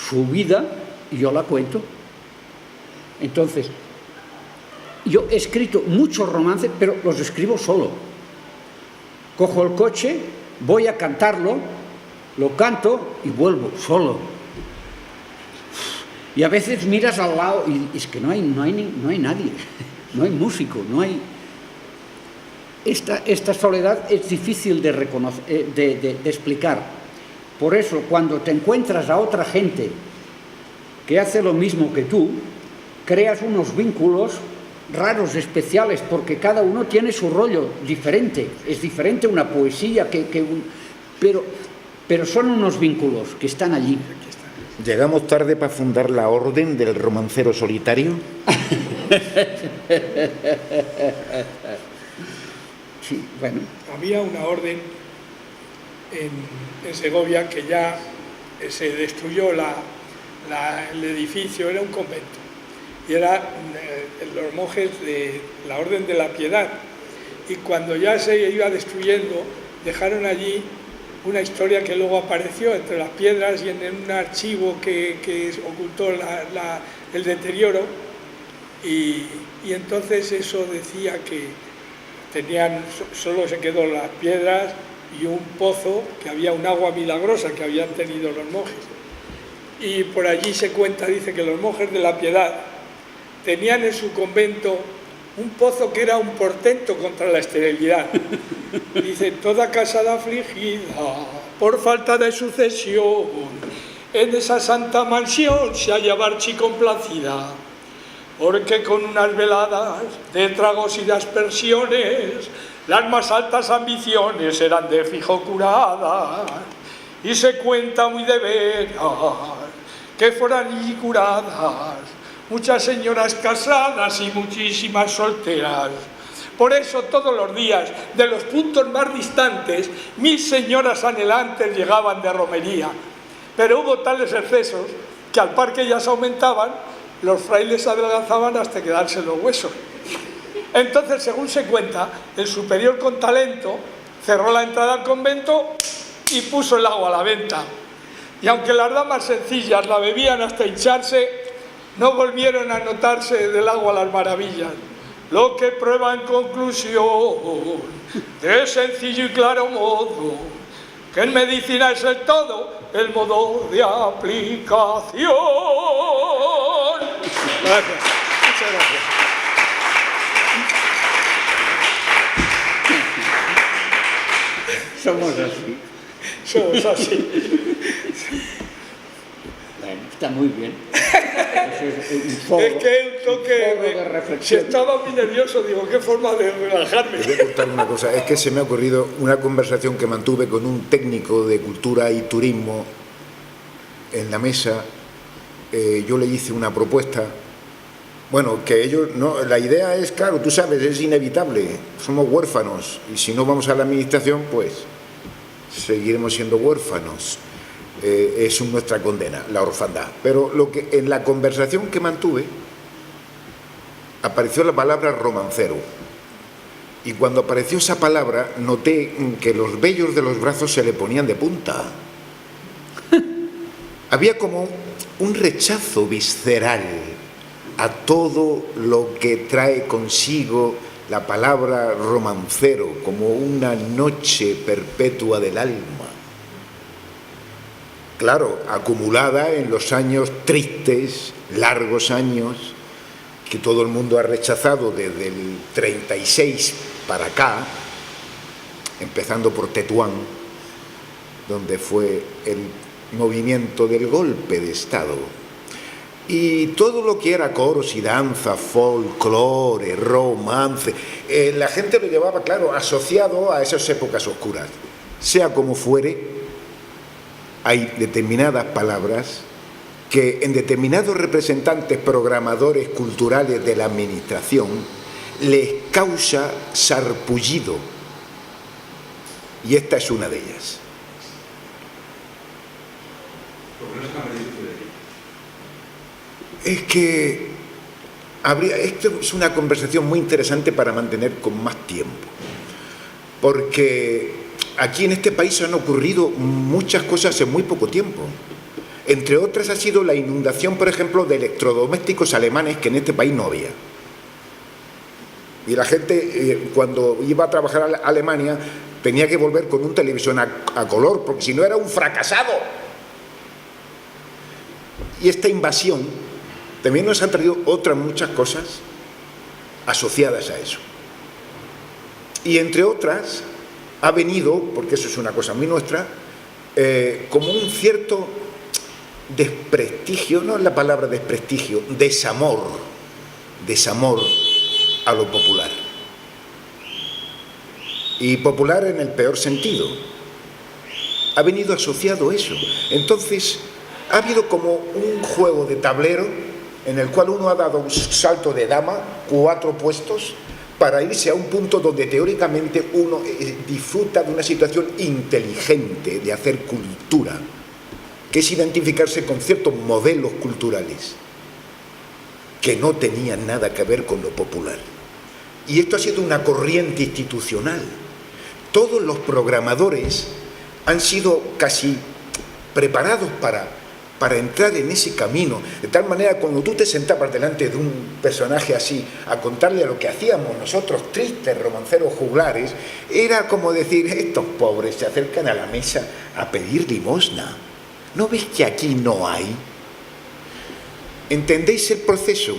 su vida y yo la cuento. Entonces, yo he escrito muchos romances, pero los escribo solo. Cojo el coche, voy a cantarlo, lo canto y vuelvo solo. Y a veces miras al lado y es que no hay nadie, no hay músico, no hay... Esta soledad es difícil de reconocer, de explicar. Por eso, cuando te encuentras a otra gente que hace lo mismo que tú, creas unos vínculos raros, especiales, porque cada uno tiene su rollo diferente. Es diferente una poesía pero son unos vínculos que están allí. ¿Llegamos tarde para fundar la orden del romancero solitario? Sí, bueno. Había una orden en Segovia que ya se destruyó el edificio, era un convento, y era los monjes de la Orden de la Piedad, y cuando ya se iba destruyendo dejaron allí una historia que luego apareció entre las piedras y en un archivo que ocultó el deterioro, y entonces eso decía que solo se quedó las piedras y un pozo, que había un agua milagrosa que habían tenido los monjes. Y por allí se cuenta, dice que los monjes de la Piedad tenían en su convento un pozo que era un portento contra la esterilidad. Dice, toda casada afligida por falta de sucesión, en esa santa mansión se halla archicomplacida, porque con unas veladas de tragos y de aspersiones las más altas ambiciones eran de fijo curadas, y se cuenta muy de veras que fueran allí curadas muchas señoras casadas y muchísimas solteras. Por eso todos los días, de los puntos más distantes, 1000 señoras anhelantes llegaban de romería. Pero hubo tales excesos que al par que ellas aumentaban, los frailes adelgazaban hasta quedarse los huesos. Entonces, según se cuenta, el superior con talento cerró la entrada al convento y puso el agua a la venta. Y aunque las damas sencillas la bebían hasta hincharse, no volvieron a notarse del agua las maravillas, lo que prueba en conclusión de sencillo y claro modo que en medicina es el todo el modo de aplicación. Gracias, muchas gracias. Somos así. Somos así. Bueno, está muy bien. Es un Es que un toque de si reflexión. estaba muy nervioso, digo, qué forma de relajarme. Te voy a contar una cosa, es que se me ha ocurrido una conversación que mantuve con un técnico de cultura y turismo en la mesa. Yo le hice una propuesta, bueno, que ellos, no, la idea es, claro, tú sabes, es inevitable, somos huérfanos, y si no vamos a la administración, pues seguiremos siendo huérfanos. Es nuestra condena, la orfandad. Pero lo que en la conversación que mantuve apareció la palabra romancero, y cuando apareció esa palabra noté que los vellos de los brazos se le ponían de punta. Había como un rechazo visceral a todo lo que trae consigo la palabra romancero, como una noche perpetua del alma. Claro, acumulada en los años tristes, largos años, que todo el mundo ha rechazado desde el 36 para acá, empezando por Tetuán, donde fue el movimiento del golpe de Estado. Y todo lo que era coros y danza, folclore, romance, la gente lo llevaba, claro, asociado a esas épocas oscuras. Sea como fuere, hay determinadas palabras que en determinados representantes programadores culturales de la administración les causa sarpullido, y esta es una de ellas. Es que esto es una conversación muy interesante para mantener con más tiempo, porque aquí en este país han ocurrido muchas cosas en muy poco tiempo. Entre otras ha sido la inundación, por ejemplo, de electrodomésticos alemanes que en este país no había. Y la gente, cuando iba a trabajar a Alemania, tenía que volver con un televisor a color, porque si no era un fracasado. Y esta invasión también nos ha traído otras muchas cosas asociadas a eso. Y entre otras ha venido, porque eso es una cosa muy nuestra, como un cierto desprestigio, no es la palabra desprestigio, desamor a lo popular. Y popular en el peor sentido. Ha venido asociado eso. Entonces, ha habido como un juego de tablero en el cual uno ha dado un salto de dama, 4 puestos, para irse a un punto donde teóricamente uno disfruta de una situación inteligente de hacer cultura, que es identificarse con ciertos modelos culturales que no tenían nada que ver con lo popular. Y esto ha sido una corriente institucional. Todos los programadores han sido casi preparados para entrar en ese camino, de tal manera cuando tú te sentabas delante de un personaje así a contarle lo que hacíamos nosotros, tristes romanceros juglares, era como decir, estos pobres se acercan a la mesa a pedir limosna. ¿No ves que aquí no hay? ¿Entendéis el proceso?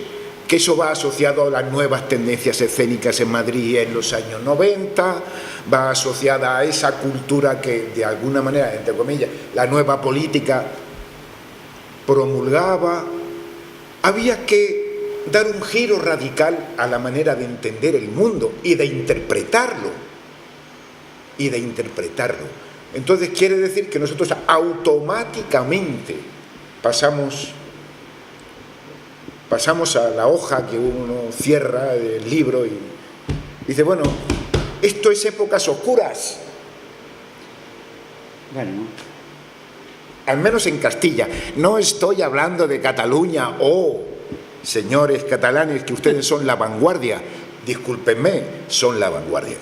Que eso va asociado a las nuevas tendencias escénicas en Madrid en los años 90, va asociada a esa cultura que de alguna manera, entre comillas, la nueva política promulgaba. Había que dar un giro radical a la manera de entender el mundo y de interpretarlo. Entonces quiere decir que nosotros automáticamente pasamos a la hoja que uno cierra del libro y dice, bueno, esto es épocas oscuras. Bueno, Al menos en Castilla. No estoy hablando de Cataluña. Señores catalanes, que ustedes son la vanguardia. Discúlpenme, son la vanguardia.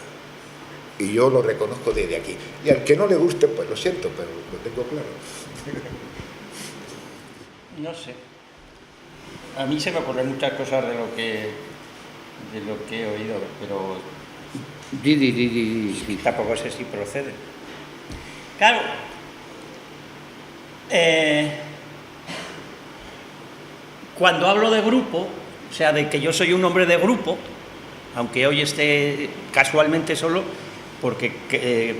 Y yo lo reconozco desde aquí. Y al que no le guste, pues lo siento, pero lo tengo claro. No sé. A mí se me ocurren muchas cosas de lo que he oído, pero tampoco sé si procede. Claro, cuando hablo de grupo, o sea, de que yo soy un hombre de grupo, aunque hoy esté casualmente solo, porque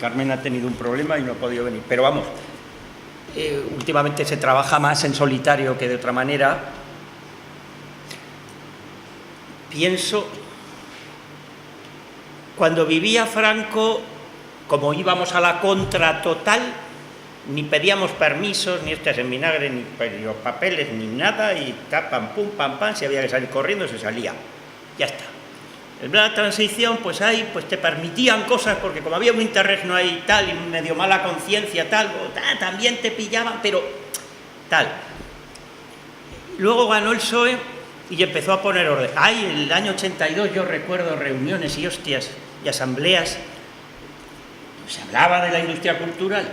Carmen ha tenido un problema y no ha podido venir, pero vamos, últimamente se trabaja más en solitario que de otra manera. Pienso, cuando vivía Franco, como íbamos a la contra total, ni pedíamos permisos, ni hostias en vinagre, ni los papeles, ni nada, y pam, pum, pam, pam, si había que salir corriendo, se salía. Ya está. En la transición, pues ahí pues te permitían cosas, porque como había un interregno ahí tal, y medio mala conciencia tal, también te pillaban, pero tal. Luego ganó el PSOE y empezó a poner orden. Ahí, en el año 82, yo recuerdo reuniones y hostias y asambleas, se hablaba de la industria cultural,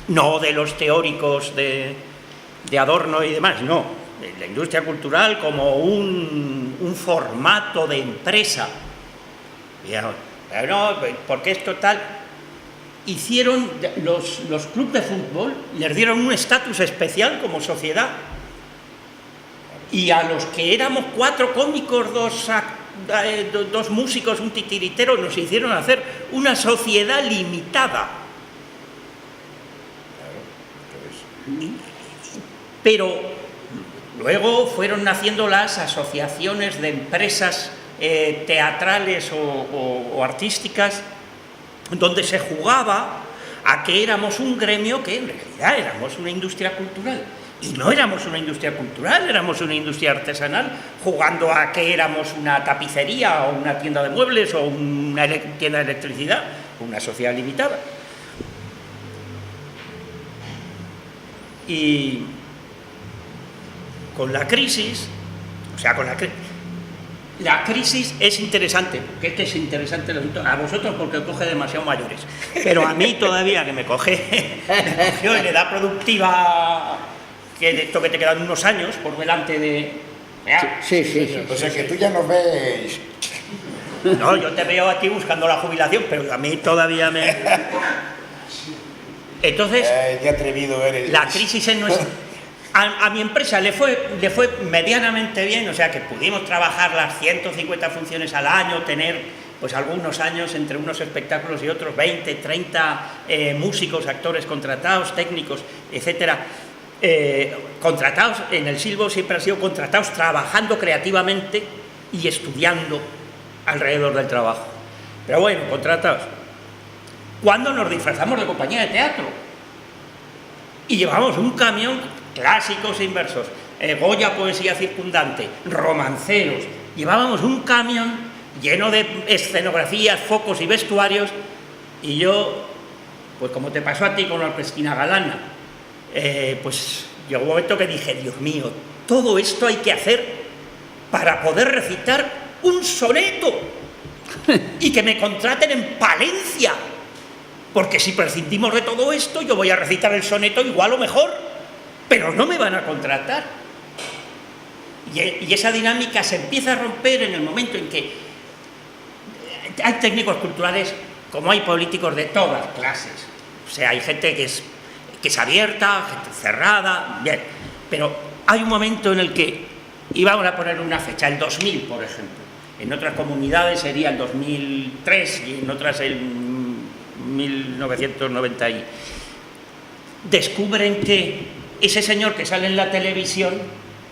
no de los teóricos de Adorno y demás, no. La industria cultural como un formato de empresa. No, porque esto tal. Hicieron los clubes de fútbol, les dieron un estatus especial como sociedad. Y a los que éramos 4 cómicos, 2 músicos, un titiritero, nos hicieron hacer una sociedad limitada. Pero luego fueron naciendo las asociaciones de empresas teatrales o artísticas, donde se jugaba a que éramos un gremio que en realidad éramos una industria cultural. Y no éramos una industria cultural, éramos una industria artesanal, jugando a que éramos una tapicería o una tienda de muebles o una tienda de electricidad, una sociedad limitada. Y con la crisis, la crisis es interesante, porque es que es interesante a vosotros porque os coge demasiado mayores, pero a mí todavía que me cogió en edad productiva, que de esto que te quedan unos años por delante de... Sí. O sea que tú ya nos ves... No, yo te veo a ti buscando la jubilación, pero a mí todavía me... Entonces, qué atrevido eres. la crisis en nuestra... A mi empresa le fue medianamente bien, o sea que pudimos trabajar las 150 funciones al año, tener pues algunos años entre unos espectáculos y otros, 20, 30 músicos, actores contratados, técnicos, etcétera. Contratados, en el Silbo siempre han sido contratados trabajando creativamente y estudiando alrededor del trabajo. Pero bueno, contratados. Cuando nos disfrazamos de compañía de teatro y llevamos un camión, clásicos e inversos, Goya, poesía circundante, romanceros, llevábamos un camión lleno de escenografías, focos y vestuarios, y yo, pues como te pasó a ti con la Cristina Galana, pues llegó un momento que dije, Dios mío, todo esto hay que hacer para poder recitar un soneto y que me contraten en Palencia, porque si prescindimos de todo esto yo voy a recitar el soneto igual o mejor, pero no me van a contratar. Y esa dinámica se empieza a romper en el momento en que hay técnicos culturales como hay políticos de todas clases. O sea, hay gente que es abierta, gente cerrada, bien, pero hay un momento en el que, y vamos a poner una fecha, el 2000, por ejemplo, en otras comunidades sería el 2003 y en otras el 1990, y descubren que ese señor que sale en la televisión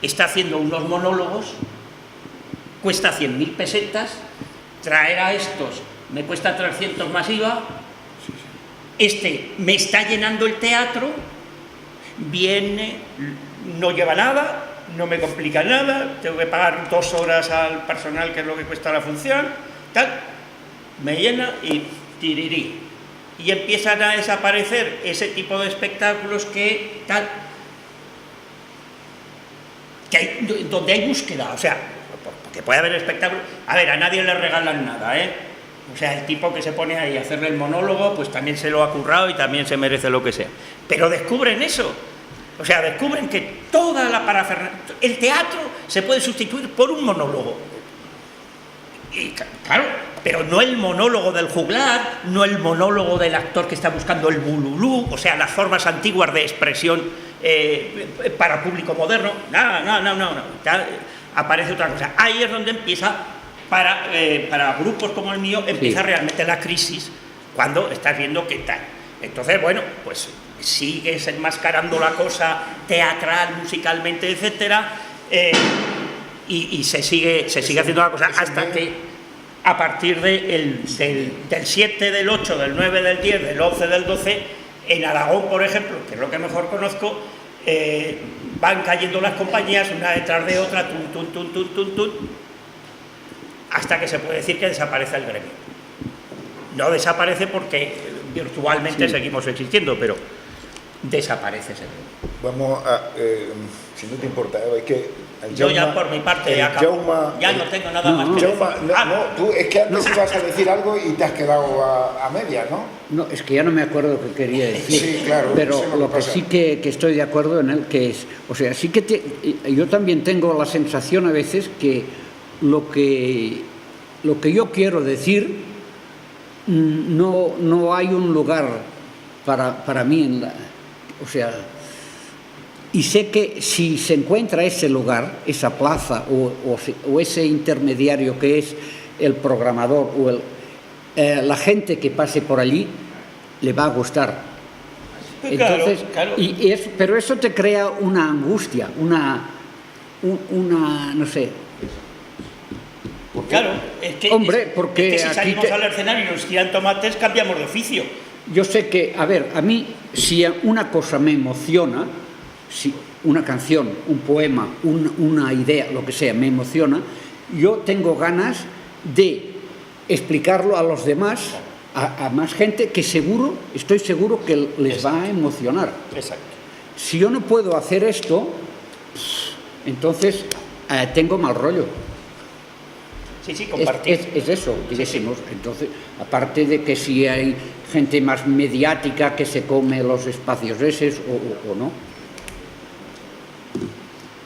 está haciendo unos monólogos, cuesta 100.000 pesetas, traer a estos me cuesta 300 más IVA, me está llenando el teatro, viene, no lleva nada, no me complica nada, tengo que pagar 2 horas al personal, que es lo que cuesta la función, tal, me llena y tirirí. Y empiezan a desaparecer ese tipo de espectáculos que tal, donde hay búsqueda, o sea, porque puede haber espectáculos, a ver, a nadie le regalan nada, O sea, el tipo que se pone ahí a hacerle el monólogo, pues también se lo ha currado y también se merece lo que sea. Pero descubren eso. O sea, descubren que toda la parafernalia... El teatro se puede sustituir por un monólogo. Y claro, pero no el monólogo del juglar, no el monólogo del actor que está buscando el bululú, o sea, las formas antiguas de expresión para público moderno. No. Aparece otra cosa. Ahí es donde empieza, para grupos como el mío, empieza realmente la crisis, cuando estás viendo qué tal. Entonces, bueno, pues sigues enmascarando la cosa teatral, musicalmente, etcétera, y se sigue haciendo la cosa hasta que a partir del 7, del 8, del 9, del 10, del 11, del 12, en Aragón, por ejemplo, que es lo que mejor conozco, van cayendo las compañías una detrás de otra, hasta que se puede decir que desaparece el gremio. No desaparece porque virtualmente seguimos existiendo, pero desaparece ese gremio. Vamos a, si no te importa, es que yo ya por mi parte acabo. Ya no tengo nada más que decir. Tú es que antes ibas a decir algo y te has quedado a media, ¿no? No, es que ya no me acuerdo qué quería decir. Sí, claro. Pero lo que sí que estoy de acuerdo en él, que es, o sea, sí que yo también tengo la sensación a veces que lo que yo quiero decir no hay un lugar para mí o sea, y sé que si se encuentra ese lugar, esa plaza o ese intermediario que es el programador o la gente que pase por allí, le va a gustar. Entonces, claro. Pero eso te crea una angustia, una no sé. Claro, es que, hombre, porque es que si salimos al escenario y nos tiran tomates, cambiamos de oficio. Yo sé que, a ver, a mí, si una cosa me emociona, si una canción, un poema, una idea, lo que sea, me emociona, yo tengo ganas de explicarlo a los demás, a más gente que estoy seguro que les va a emocionar. Exacto. Si yo no puedo hacer esto, entonces tengo mal rollo. Sí, compartir. Es eso, digamos. Entonces, aparte de que si hay gente más mediática que se come los espacios esos o no.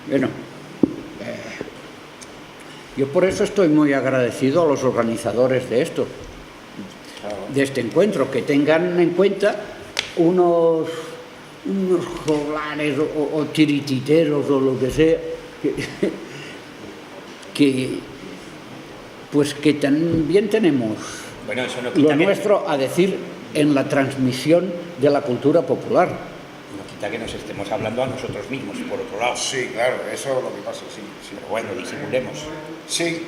Bueno, yo por eso estoy muy agradecido a los organizadores de esto, de este encuentro, que tengan en cuenta unos joglares o tirititeros o lo que sea, que también tenemos eso no quita lo nuestro a decir en la transmisión de la cultura popular. No quita que nos estemos hablando a nosotros mismos, por otro lado. Sí, claro, eso es lo que pasa, sí. Pero bueno, disimulemos. Sí,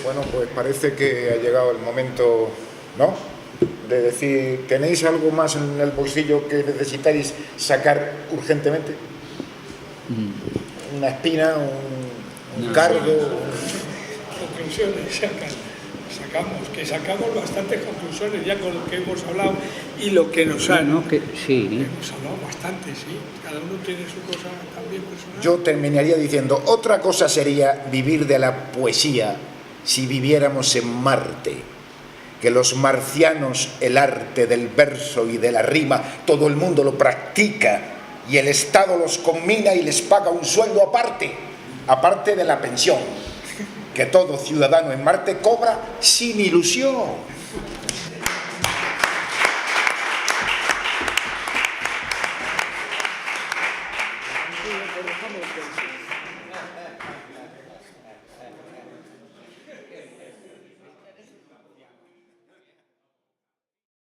bueno, pues parece que ha llegado el momento, ¿no?, de decir, ¿tenéis algo más en el bolsillo que necesitáis sacar urgentemente? Una espina, un cargo... Conclusiones sacamos bastantes conclusiones ya con lo que hemos hablado y lo que nos han... Sí. Hemos hablado bastante, sí. Cada uno tiene su cosa también personal. Yo terminaría diciendo, otra cosa sería vivir de la poesía si viviéramos en Marte, que los marcianos el arte del verso y de la rima, todo el mundo lo practica y el Estado los combina y les paga un sueldo aparte de la pensión que todo ciudadano en Marte cobra sin ilusión.